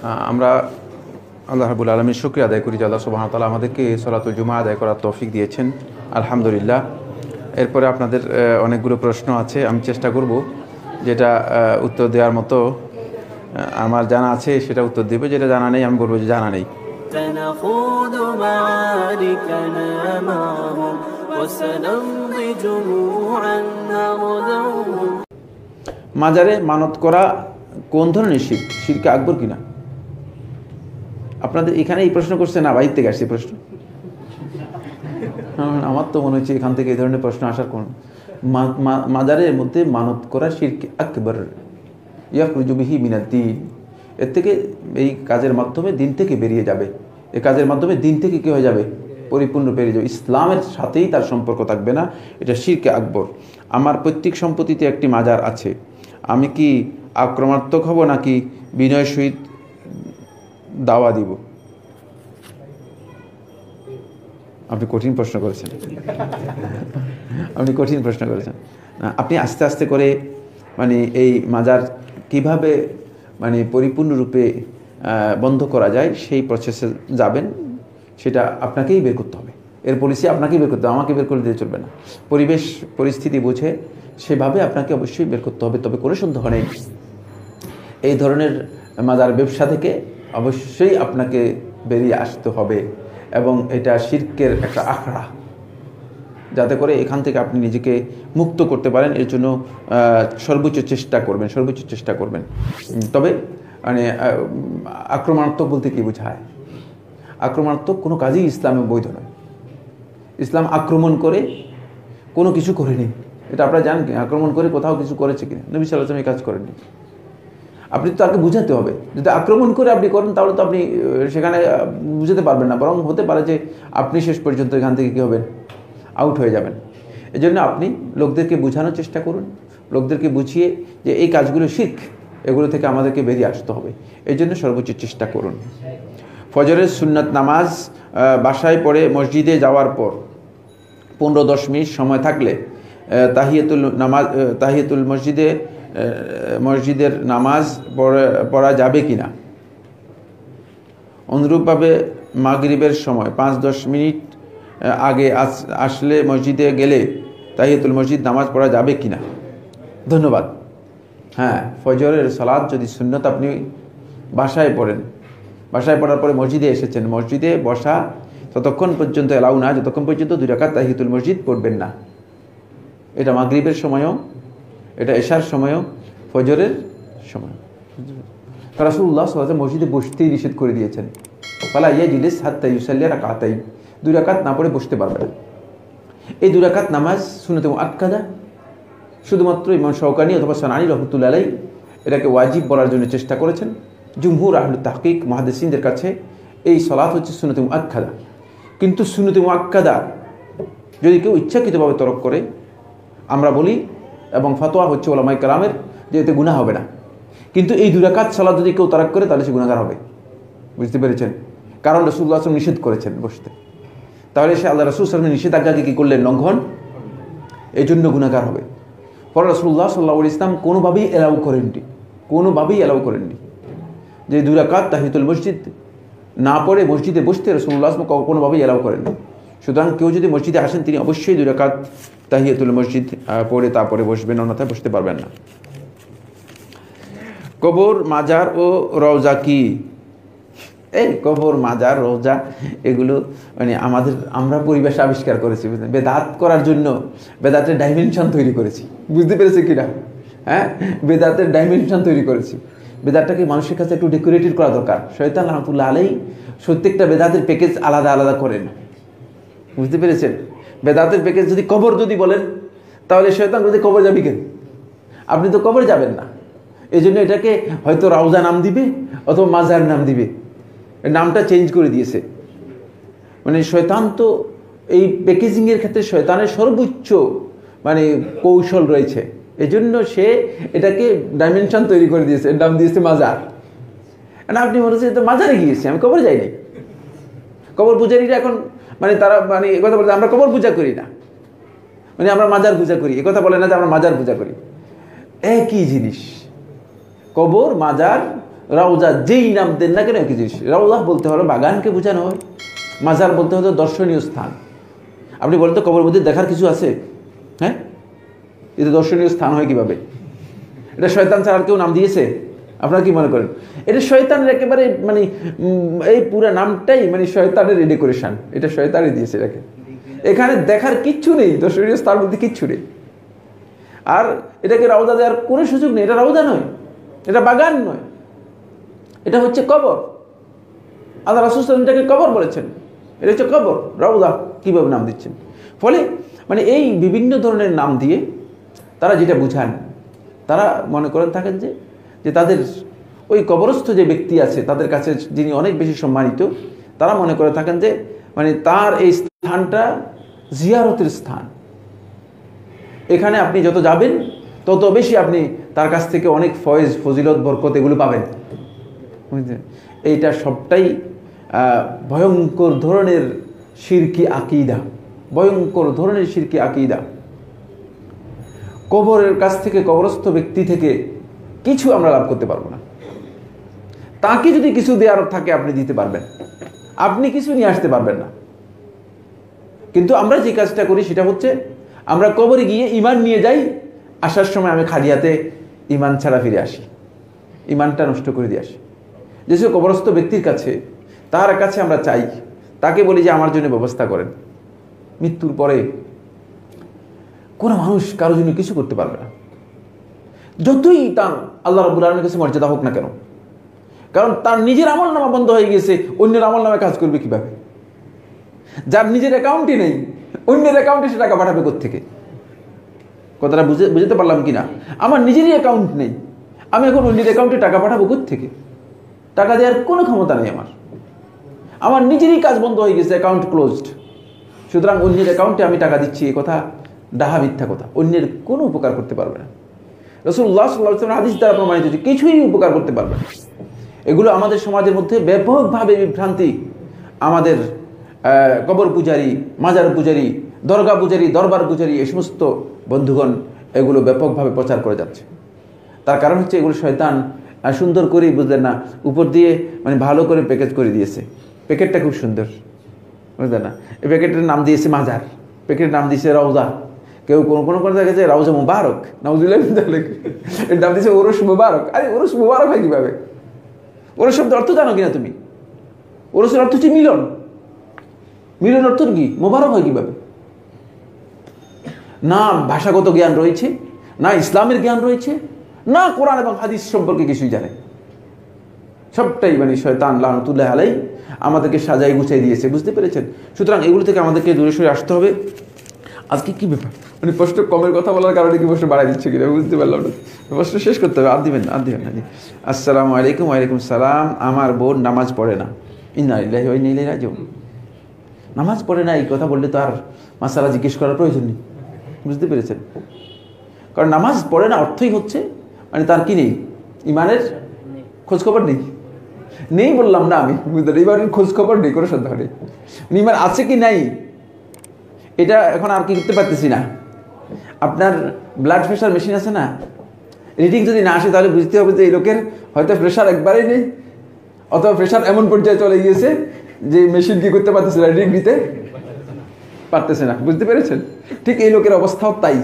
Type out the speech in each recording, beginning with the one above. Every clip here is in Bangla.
আমরা আল্লাহ রাব্বুল আলামিনের শুকরিয়া আদায় করি যে আল্লাহ সুবহানাহু ওয়া তাআলা আমাদেরকে সলাতুল জুমা আদায় করার তৌফিক দিয়েছেন, আলহামদুলিল্লাহ। এরপরে আপনাদের অনেকগুলো প্রশ্ন আছে, আমি চেষ্টা করব যেটা উত্তর দেওয়ার মতো আমার জানা আছে সেটা উত্তর দেব, যেটা জানা নেই আমি বলবো যে জানা নেই। মাজারে মানত করা কোন ধরনের শিরক, শিরকে আকবর কিনা? আপনাদের এখানে এই প্রশ্ন করছে না বাইরে থেকে আসছে প্রশ্ন? আমার তো মনে হচ্ছে এখান থেকে এই ধরনের প্রশ্ন আসার কোন মাজারের মধ্যে মানত করা শিরকে আকবর ইয়াখরুজু বিহি মিনাদ-দ্বীন, এর থেকে এই কাজের মাধ্যমে দিন থেকে বেরিয়ে যাবে, এই কাজের মাধ্যমে দিন থেকে কি হয়ে যাবে? পরিপূর্ণ বেরিয়ে যাবে, ইসলামের সাথেই তার সম্পর্ক থাকবে না, এটা শিরকে আকবর। আমার পৈতৃক সম্পত্তিতে একটি মাজার আছে, আমি কি আক্রমণাত্মক হব নাকি বিনয় সহিত দাওয়া দিব? আপনি কঠিন প্রশ্ন করেছেন, আপনি কঠিন প্রশ্ন করেছেন। আপনি আস্তে আস্তে করে মানে এই মাজার কিভাবে মানে পরিপূর্ণরূপে বন্ধ করা যায় সেই প্রসেসে যাবেন, সেটা আপনাকেই বের করতে হবে, এর পলিসি আপনাকেই বের করতে হবে, আমাকে বের করে দিতে চলবে না। পরিবেশ পরিস্থিতি বুঝে সেভাবে আপনাকে অবশ্যই বের করতে হবে। তবে কোনো সন্দেহ নেই এই ধরনের মাজার ব্যবসা থেকে অবশ্যই আপনাকে বেরিয়ে আসতে হবে, এবং এটা শিরকের একটা আখড়া, যাতে করে এখান থেকে আপনি নিজেকে মুক্ত করতে পারেন, এর জন্য সর্বোচ্চ চেষ্টা করবেন, সর্বোচ্চ চেষ্টা করবেন। তবে মানে আক্রমণাত্মক বলতে কী বোঝায়? আক্রমণাত্মক কোনো কাজই ইসলামে বৈধ নয়। ইসলাম আক্রমণ করে কোনো কিছু করেনি, এটা আপনারা জানেন কি? আক্রমণ করে কোথাও কিছু করেছে কিনা? নবী সাল্লাল্লাহু আলাইহি ওয়াসাল্লাম এই কাজ করেননি। আপনি তো তাকে বুঝাতে হবে, যদি আক্রমণ করে আপনি করেন তাহলে তো আপনি সেখানে বুঝাতে পারবেন না, বরং হতে পারে যে আপনি শেষ পর্যন্ত এখান থেকে কী হবেন? আউট হয়ে যাবেন। এই জন্য আপনি লোকদেরকে বোঝানোর চেষ্টা করুন, লোকদেরকে বুঝিয়ে যে এই কাজগুলো শিরক, এগুলো থেকে আমাদেরকে বেরিয়ে আসতে হবে, এই জন্য সর্বোচ্চ চেষ্টা করুন। ফজরের সুন্নাত নামাজ বাসায় পড়ে মসজিদে যাওয়ার পর 15-10 মিনিট সময় থাকলে তাহিয়াতুল মসজিদের নামাজ পড়া যাবে কিনা? অনুরূপভাবে মাগরিবের সময় 5-10 মিনিট আগে আসলে মসজিদে গেলে তাহিয়াতুল মসজিদ নামাজ পড়া যাবে কিনা? ধন্যবাদ। হ্যাঁ, ফজরের সালাত যদি সুন্নত আপনি বাসায় পড়েন, বাসায় পড়ার পরে মসজিদে এসেছেন, মসজিদে বসা ততক্ষণ পর্যন্ত এলাও না যতক্ষণ পর্যন্ত 2 রাকাত তাহিয়াতুল মসজিদ পড়বেন না। এটা মাগরিবের সময়ও, এটা এশার সময়ও, ফজরের সময়। রাসূলুল্লাহ সাল্লাল্লাহু আলাইহি ওয়াসাল্লাম মসজিদে বসতেই নিষেধ করে দিয়েছেন, ফালা ইয়াজলিস হাত্তা ইউসাল্লি রাকাতাইন, 2 রাকাত না পড়ে বসতে পারবে না। এই 2 রাকাত নামাজ সুন্নাতে মুআক্কাদা, শুধুমাত্র ইমাম শাওকানি অথবা সানানি রাহমাতুল্লাহ আলাইহি এটাকে ওয়াজিব বলার জন্য চেষ্টা করেছেন। জুমহুর আহলুত তাহকিক মুহাদ্দিসিনদের কাছে এই সালাত হচ্ছে সুন্নাতে মুআক্কাদা। কিন্তু সুন্নাতে মুআক্কাদা যদি কেউ ইচ্ছাকৃতভাবে তরক করে, আমরা বলি এবং ফতোয়া হচ্ছে উলামায়ে কেরামের যে এতে গুনাহ হবে না, কিন্তু এই 2 রাকাত সালাত যদি কেউ তারাক করে তাহলে সে গুনাহগার হবে। বুঝতে পেরেছেন? কারণ রাসূলুল্লাহ সাল্লাল্লাহু আলাইহি ওয়াসাল্লাম নিষেধ করেছেন বসতে, তাহলে সে আল্লাহ রাসূল সাল্লাল্লাহু আলাইহি ওয়াসাল্লামের নিষেধাজ্ঞাকে কী করলেন? লঙ্ঘন, এই জন্য গুনাহগার হবে। পরে রাসূলুল্লাহ সাল্লাল্লাহু আলাইহি ওয়াসাল্লাম কোনোভাবেই এলাও করেননি, কোনোভাবেই এলাও করেননি যে 2 রাকাত তাহিয়াতুল মসজিদ না পড়ে মসজিদে বসতে রাসূলুল্লাহ সাল্লাল্লাহু আলাইহি ওয়াসাল্লাম কোনোভাবেই এলাও করেননি। সুতরাং কেউ যদি মসজিদে আসেন তিনি অবশ্যই 2 রাকাত তাহিয়াতুল মসজিদ পড়ে তারপরে বসবেন, অন্যথায় বসতে পারবেন না। কবর, মাজার ও রওজা কি? এই কবর, মাজার, রওজা এগুলো মানে আমরা পরিবেশ আবিষ্কার করেছি, বেদাত করার জন্য বেদাতের ডাইমেনশন তৈরি করেছি। বুঝতে পেরেছি কিনা? হ্যাঁ, বেদাতের ডাইমেনশন তৈরি করেছি। বেদাতটাকে মানুষের কাছে একটু ডেকোরেটেড করা দরকার। শয়তান রাহমাতুল্লাহ আলাইহি প্রত্যেকটা বেদাতের প্যাকেজ আলাদা আলাদা করেন। বুঝতে পেরেছেন? বেদাতের প্যাকেজ যদি কবর যদি বলেন, তাহলে শয়তান বলতে কবর যাবি কেন? আপনি তো কবর যাবেন না, এই জন্য এটাকে হয়তো রওজা নাম দিবে অথবা মাজার নাম দিবে, নামটা চেঞ্জ করে দিয়েছে। মানে শয়তান তো এই প্যাকেজিংয়ের ক্ষেত্রে শয়তানের সর্বোচ্চ মানে কৌশল রয়েছে, এই জন্য সে এটাকে ডাইমেনশন তৈরি করে দিয়েছে, এর নাম দিয়েছে মাজার। না, আপনি মনে হচ্ছে তো মাজারে গিয়েছি, আমি কবর যাই নাই। কবর পূজারীরা এখন মানে তারা মানে একথা বলে আমরা কবর পূজা করি না, মানে আমরা মাজার পূজা করি, একথা বলে না যে আমরা মাজার পূজা করি। একই জিনিস, কবর, মাজার, রওজা যেই নাম দেন না কেন একই জিনিস। রওজা বলতে হলো বাগানকে বোঝানো হয়, মাজার বলতে হলো দর্শনীয় স্থান। আপনি বলেন তো কবর মধ্যে দেখার কিছু আছে? হ্যাঁ, এটা দর্শনীয় স্থান হয় কিভাবে? এটা শয়তান ছাড়া আর কেউ নাম দিয়েছে? আপনারা কি মনে করেন? এটা শয়তানের একেবারে মানে এই পুরো নামটাই মানে শয়তানের ডেকোরেশন, এটা শয়তানই দিয়েছে এটাকে। এখানে দেখার কিচ্ছু নেই, দর্শনীয় স্থান বলতে কিচ্ছু নেই। আর এটাকে রওজা দেওয়ার কোনো সুযোগ নেই। এটা রওজা নয়, এটা বাগান নয়, এটা হচ্ছে কবর। আল্লাহ রাসূল সাল্লাল্লাহু আলাইহি ওয়াসাল্লাম এটাকে কবর বলেছেন। এটা হচ্ছে কবর, রওজা কিভাবে নাম দিচ্ছেন। ফলে মানে এই বিভিন্ন ধরনের নাম দিয়ে তারা যেটা বুঝান, তারা মনে করেন থাকেন যে তাদের ওই কবরস্থ যে ব্যক্তি আছে তাদের কাছে যিনি অনেক বেশি সম্মানিত, তারা মনে করে থাকেন যে মানে তার এই স্থানটা জিয়ারতের স্থান। এখানে আপনি যত যাবেন তত বেশি আপনি তার কাছ থেকে অনেক ফয়েজ, ফজিলত, বরকত এগুলো পাবেন। বুঝলেন? এইটা সবটাই ভয়ঙ্কর ধরনের শিরকি আকীদা, ভয়ঙ্কর ধরনের শিরকি আকীদা। কবরের কাছ থেকে, কবরস্থ ব্যক্তি থেকে কিছু আমরা লাভ করতে পারবো না। তাকে যদি কিছু দেওয়ার থাকে আপনি দিতে পারবেন, আপনি কিছু নিয়ে আসতে পারবেন না। কিন্তু আমরা যে কাজটা করি সেটা হচ্ছে আমরা কবরে গিয়ে ইমান নিয়ে যাই, আসার সময় আমি খালি হাতে ইমান ছাড়া ফিরে আসি, ইমানটা নষ্ট করে দিয়ে আসি। যেসব কবরস্থ ব্যক্তির কাছে, তার কাছে আমরা চাই, তাকে বলি যে আমার জন্য ব্যবস্থা করেন। মৃত্যুর পরে কোনো মানুষ কারোর জন্য কিছু করতে পারবে না, যতই তার আল্লাহ রাব্বুল আলামিনের কাছে মর্যাদা হোক না কেন। কারণ তার নিজের আমল নামা বন্ধ হয়ে গেছে, অন্যের আমল নামে কাজ করবে কিভাবে? যার নিজের অ্যাকাউন্টই নেই, অন্যের অ্যাকাউন্টে সে টাকা পাঠাবে কোত্থেকে? কথাটা বুঝতে পারলাম কিনা? আমার নিজেরই অ্যাকাউন্ট নেই, আমি এখন অন্যের অ্যাকাউন্টে টাকা পাঠাবো কোত্থেকে? টাকা দেওয়ার কোনো ক্ষমতা নেই আমার, আমার নিজেরই কাজ বন্ধ হয়ে গেছে, অ্যাকাউন্ট ক্লোজড। সুতরাং অন্যের অ্যাকাউন্টে আমি টাকা দিচ্ছি, এ কথা ডাহা মিথ্যা কথা, অন্যের কোনো উপকার করতে পারবে না। রাসূলুল্লাহ সাল্লাল্লাহু আলাইহি ওয়াসাল্লাম হাদিস দ্বারা প্রমাণিত যে কিছুই উপকার করতে পারবে না। এগুলো আমাদের সমাজের মধ্যে ব্যাপকভাবে বিভ্রান্তি। আমাদের কবর পূজারী, মাজার পূজারী, দরগা পূজারী, দরবার পূজারী, এই সমস্ত বন্ধুগণ এগুলো ব্যাপকভাবে প্রচার করে যাচ্ছে। তার কারণ হচ্ছে এগুলো শয়তান সুন্দর করেই, বুঝলেন না, উপর দিয়ে মানে ভালো করে প্যাকেজ করে দিয়েছে। প্যাকেটটা খুব সুন্দর, বুঝলেন না। এই প্যাকেটের নাম দিয়েছে মাজার, প্যাকেটের নাম দিয়েছে রওজা, কেউ কোনো দেখা যায় রওজা মুবারক, নাউজুবিল্লাহ, এর নাম দিয়েছে ওরস মুবারক। আরে ওরস মুবারক হয় কিভাবে? ওরস শব্দের অর্থ জানো কিনা তুমি? ওরসের অর্থ হচ্ছে মিলন। মিলন অর্থ কি? মোবারক হয় কিভাবে? না ভাষাগত জ্ঞান রয়েছে, না ইসলামের জ্ঞান রয়েছে, না কোরআন এবং হাদিস সম্পর্কে কিছুই জানে। সবটাই মানে শয়তান লানতুল্লাহ আলাইহি আমাদেরকে সাজাই গুছাই দিয়েছে, বুঝতে পেরেছেন? সুতরাং এগুলো থেকে আমাদেরকে দূরে সরে আসতে হবে। আজকে কি ব্যাপার, মানে প্রশ্ন কমের কথা বলার কারণে কি প্রশ্ন বাড়াই দিচ্ছে কিনা বুঝতে পারলাম না। প্রশ্ন শেষ করতে হবে, আর দিবেন না, আর দিবেন না। জি, আসসালামু আলাইকুম। ওয়ালাইকুম সালাম। আমার বোন নামাজ পড়ে না, ইন্না লিল্লাহি ওয়া ইন্না ইলাইহি রাজিউন। নামাজ পড়ে না এই কথা বললে তো আর মাসালা জিজ্ঞেস করার প্রয়োজন নেই, বুঝতে পেরেছেন? কারণ নামাজ পড়ে না অর্থই হচ্ছে মানে তার কি নেই, ইমানের খোঁজখবর নেই। নেই বললাম না আমি, বুঝলেন? ইমানের খোঁজখবর নেই, কোনো সন্দেহ নেই। ইমান আছে কি নাই এটা এখন আর কি করতে পারতেছি না। আপনার ব্লাড প্রেশার মেশিন আছে না, রিডিং যদি না আসে তাহলে বুঝতে হবে যে এই লোকের হয়তো প্রেশার একবারেই নেই, অথবা প্রেশার এমন পর্যায়ে চলে গিয়েছে যে মেশিন কি করতে পারতেছে না, রিডিং দিতে পারতেছে না, বুঝতে পেরেছেন? ঠিক এই লোকের অবস্থাও তাই।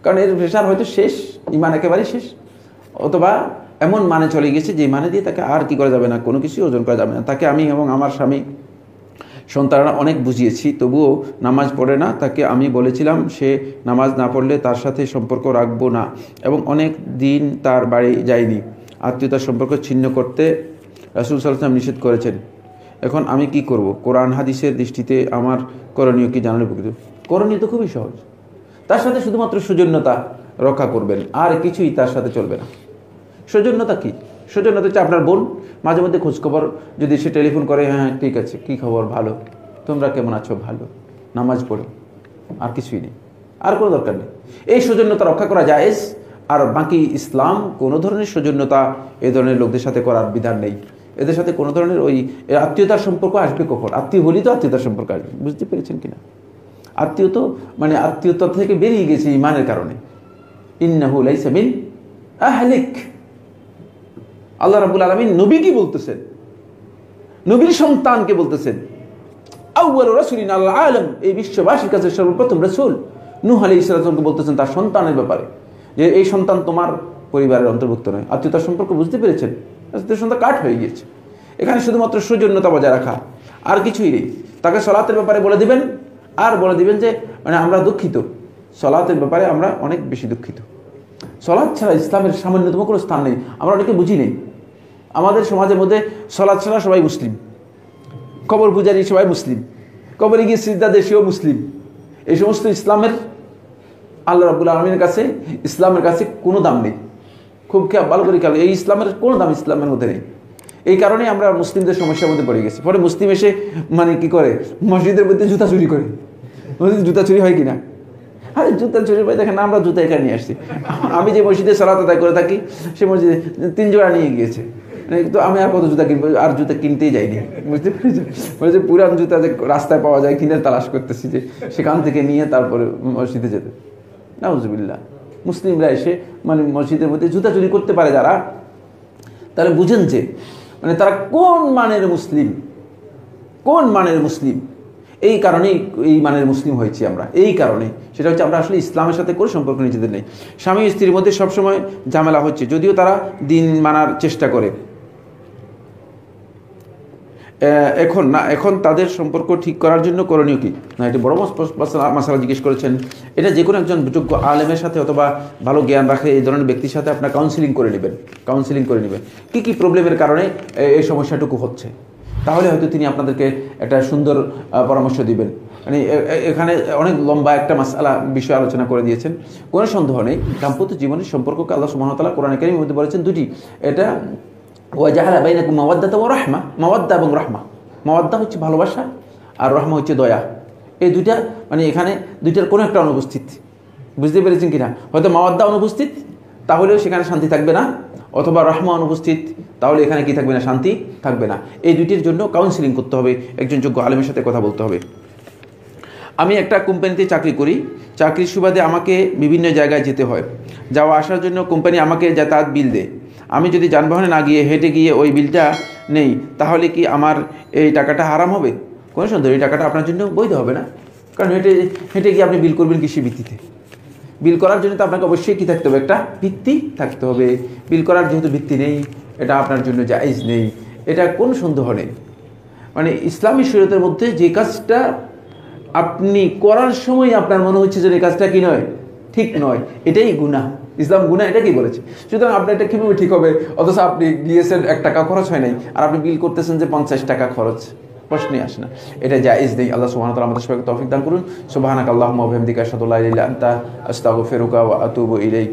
কারণ এর প্রেশার হয়তো শেষ, ইমান একেবারেই শেষ, অথবা এমন মানে চলে গেছে যে মানে দিয়ে তাকে আর কি করা যাবে না, কোনো কিছুই ওজন করা যাবে না। তাকে আমি এবং আমার স্বামী সন্তানরা অনেক বুঝিয়েছি, তবুও নামাজ পড়ে না। তাকে আমি বলেছিলাম সে নামাজ না পড়লে তার সাথে সম্পর্ক রাখবো না, এবং অনেক দিন তার বাড়ি যায়নি। আত্মীয়তার সম্পর্ক ছিন্ন করতে রাসূল সাল্লাল্লাহু আলাইহি ওয়াসাল্লাম নিষেধ করেছেন। এখন আমি কি করব? কোরআন হাদিসের দৃষ্টিতে আমার করণীয় কি জানালে উপকৃত। করণীয় তো খুবই সহজ, তার সাথে শুধুমাত্র সৌজন্যতা রক্ষা করবেন, আর কিছুই তার সাথে চলবে না। সৌজন্যতা কি? সৌজন্যতা হচ্ছে আপনার বোন, মাঝে মধ্যে খোঁজখবর যদি সে টেলিফোন করে, হ্যাঁ ঠিক আছে, কী খবর, ভালো, তোমরা কেমন আছো, ভালো, নামাজ পড়ো, আর কিছুই নেই, আর কোনো দরকার নেই। এই সৌজন্যতা রক্ষা করা জায়েজ। আর বাকি ইসলাম কোনো ধরনের সৌজন্যতা এ ধরনের লোকদের সাথে করার বিধান নেই। এদের সাথে কোনো ধরনের ওই আত্মীয়তার সম্পর্ক আসবে কখন? আত্মীয় হলেই তো আত্মীয়তার সম্পর্ক আসবে, বুঝতে পেরেছেন কিনা? আত্মীয় তো মানে আত্মীয়তা থেকে বেরিয়ে গেছে ইমানের কারণে। ইন্নাহু লাইসা মিন আহলিক, আল্লাহ রাব্বুল আলামিন নবীকে বলতেছেন, নবীর সন্তানকে বলতেছেন, আউয়ালু রাসূলিন আলাল আলাম, এই বিশ্ববাসীর কাছে সর্বপ্রথম রাসূল নূহ আলাইহিস সালামকে বলতেছেন তার সন্তানের ব্যাপারে, যে এই সন্তান তোমার পরিবারের অন্তর্ভুক্ত নয়। আত্মীয়তার সম্পর্ক বুঝতে পেরেছেন? আত্মীয়তার সন্তান কাট হয়ে গিয়েছে। এখানে শুধুমাত্র সৌজন্যতা বজায় রাখা, আর কিছুই নেই। তাকে সলাতের ব্যাপারে বলে দিবেন, আর বলে দিবেন যে মানে আমরা দুঃখিত, সলাতের ব্যাপারে আমরা অনেক বেশি দুঃখিত। সলাৎ ছাড়া ইসলামের সামান্যতম কোনো স্থান নেই। আমরা অনেকে বুঝি নেই, আমাদের সমাজের মধ্যে সলাৎ ছাড়া সবাই মুসলিম, কবর পূজারী সবাই মুসলিম, কবরে গিয়ে সিজদা দেয় সেও মুসলিম। এই সমস্ত ইসলামের, আল্লাহ রাব্বুল আলামিনের কাছে ইসলামের কাছে কোনো দাম নেই। খুব ভালো করে খেয়াল, এই ইসলামের কোনো দাম ইসলামের মধ্যে নেই। এই কারণে আমরা মুসলিমদের সমস্যার মধ্যে পড়ে গেছি। পরে মুসলিম এসে মানে কি করে, মসজিদের মধ্যে জুতা চুরি করে। মসজিদে জুতা চুরি হয় কিনা? আরে জুতা চুরি হয়, দেখেন আমরা জুতা এখানে নিয়ে আসছি। আমি যে মসজিদে সালাত আদায় করে থাকি সে মসজিদে 3 জোড়া নিয়ে গিয়েছে। তো আমি আর কত জুতা কিনবো, আর জুতা কিনতেই যাইনি, বুঝতে পেরেছি। বলছে পুরান জুতা যে রাস্তায় পাওয়া যায় কিনে তালাশ করতেছি, যে সেখান থেকে নিয়ে তারপরে মসজিদে যেতে। নাউজুবিল্লাহ। মুসলিমরা এসে মানে মসজিদের মধ্যে জুতা চুরি করতে পারে যারা, তাহলে বুঝেন যে মানে তারা কোন মানের মুসলিম, কোন মানের মুসলিম। এই কারণেই এই মানের মুসলিম হয়েছি আমরা, এই কারণে। সেটা হচ্ছে আমরা আসলে ইসলামের সাথে কোনো সম্পর্ক নিজেদের নেই। স্বামী স্ত্রীর মধ্যে সবসময় ঝামেলা হচ্ছে, যদিও তারা দিন মানার চেষ্টা করে। এখন তাদের সম্পর্ক ঠিক করার জন্য করণীয় কি? না, এটা বড় মাসালা জিজ্ঞেস করেছেন। এটা যে কোনো একজন যোগ্য আলেমের সাথে অথবা ভালো জ্ঞান রাখে এই ধরনের ব্যক্তির সাথে আপনার কাউন্সিলিং করে নেবেন, কী কী প্রবলেমের কারণে এই সমস্যাটুকু হচ্ছে। তাহলে হয়তো তিনি আপনাদেরকে একটা সুন্দর পরামর্শ দিবেন। মানে এখানে অনেক লম্বা একটা মাসআলা বিষয় আলোচনা করে দিয়েছেন। কোনো সন্দেহ নেই, দাম্পত্য জীবনের সম্পর্ককে আল্লাহ সুবহানাহু ওয়া তাআলা কোরআনে কারীমের মধ্যে বলেছেন দুটি। এটা ওয়াজাআলা বাইনাকুম মাওয়াদ্দাতা ওয়া রাহমা, মাওয়াদ্দা এবং রাহমা। মাওয়াদ্দা হচ্ছে ভালোবাসা, আর রাহমা হচ্ছে দয়া। এই দুইটা মানে এখানে দুইটার কোনো একটা অনুপস্থিত, বুঝতে পেরেছেন কিনা? হয়তো মাওয়াদ্দা অনুপস্থিত, তাহলেও সেখানে শান্তি থাকবে না, অথবা রাহমা অনুপস্থিত, তাহলে এখানে কি থাকবে না? শান্তি থাকবে না। এই দুইটির জন্য কাউন্সিলিং করতে হবে, একজন যোগ্য আলেমের সাথে কথা বলতে হবে। আমি একটা কোম্পানিতে চাকরি করি, চাকরির সুবাদে আমাকে বিভিন্ন জায়গায় যেতে হয়। যাওয়া আসার জন্য কোম্পানি আমাকে যাতায়াত বিল দেয়। আমি যদি যানবাহনে না গিয়ে হেঁটে গিয়ে ওই বিলটা নেই, তাহলে কি আমার এই টাকাটা হারাম হবে? কোনো সন্দেহ, এই টাকাটা আপনার জন্য বৈধ হবে না। কারণ হেঁটে গিয়ে আপনি বিল করবেন কৃষি ভিত্তিতে। বিল করার জন্য তো আপনাকে অবশ্যই কী থাকতে হবে? একটা ভিত্তি থাকতে হবে। বিল করার যেহেতু ভিত্তি নেই, এটা আপনার জন্য জায়েজ নেই, এটা কোনো সন্দেহ নেই। মানে ইসলামী শরীয়তের মধ্যে যে কাজটা আপনি করার সময় আপনার মনে হচ্ছে যে এই কাজটা কি নয়, ঠিক নয়, এটাই গুনাহ। ইসলাম গুনাহ এটাকেই বলেছে। সুতরাং আপনার এটা কীভাবে ঠিক হবে? অথচ আপনি গিয়েছেন 1 টাকা খরচ হয় নাই, আর আপনি বিল করতেছেন যে 50 টাকা খরচ, প্রশ্নই আসে না। এটা জায়েজ নেই। আল্লাহ সুবহানাহু ওয়া তাআলা আমাদের সবাইকে তৌফিক দান করুন। সুবহানাকাল্লাহুম্মা ওয়া বিহামদিকা আশহাদু আল্লা ইলাহা ইল্লা আনতা আস্তাগফিরুকা ওয়া আতুবু ইলাইক।